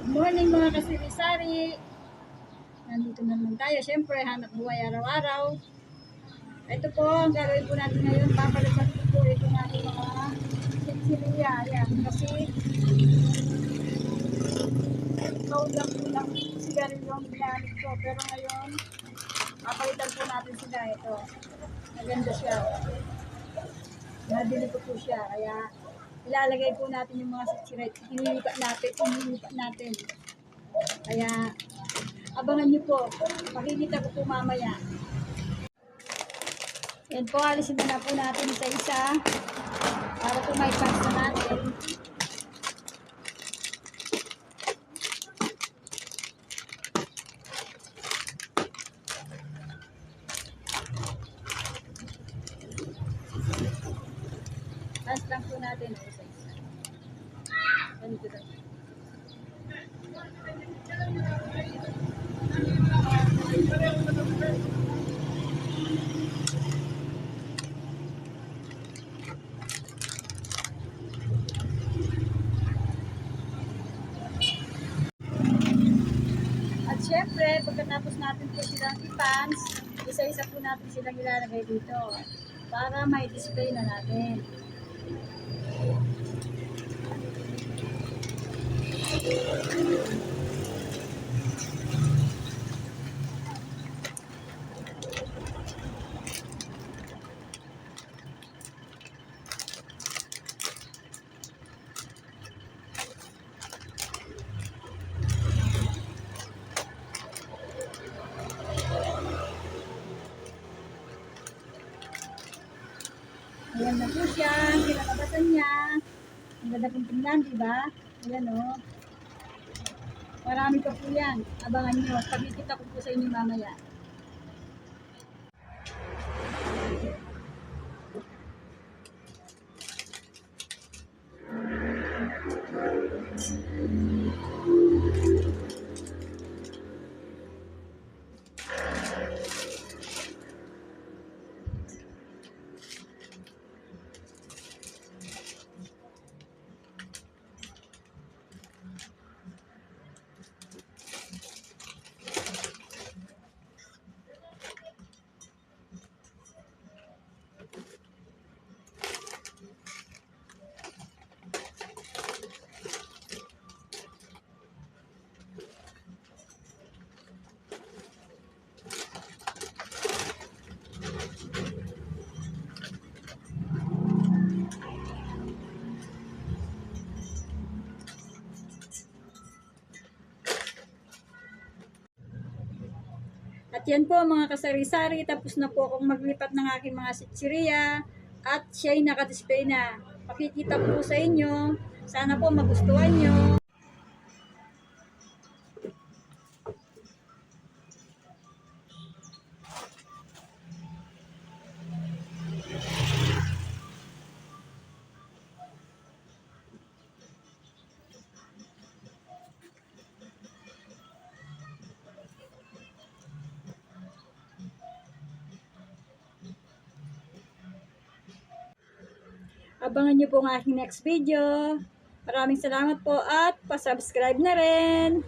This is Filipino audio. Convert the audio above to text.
Morning mga kasari-sari. Nandito na naman tayo. Siyempre, hanap buhay araw-araw. Ito po, ang gagawin po natin ngayon. Papalitan ko po ito natin mga sitsiliya. Ayan, kasi kaudang po lang sigarilyo ang ginamit ko. Pero ngayon, papalitan po natin sila. Ito, maganda siya. Nabili ko po siya. Kaya, ilalagay po natin yung mga sitsiliya. Hinilipat natin. Kaya, abangan nyo po. Makikita ko po mamaya. Yan po, alisin na po natin isa-isa para po may pass na natin. Pass lang po natin isa-isa. Ganito lang. At syempre, pagkatapos natin po silang i-pans, isa-isa po natin silang ilalagay dito para may display na natin. Ayan na po siya, kinalabasan niya. Ang ganda pong tingnan, diba? Ayan o. Marami pa po yan. Abangan nyo. Pagkikita ko po sa inyo mamaya. At yan po mga kasari-sari, tapos na po akong maglipat ng aking mga sitsiriya at siya'y nakadisplay na. Pakikita ko po sa inyo. Sana po magustuhan nyo. Abangan nyo po ang aking next video. Maraming salamat po at pasubscribe na rin.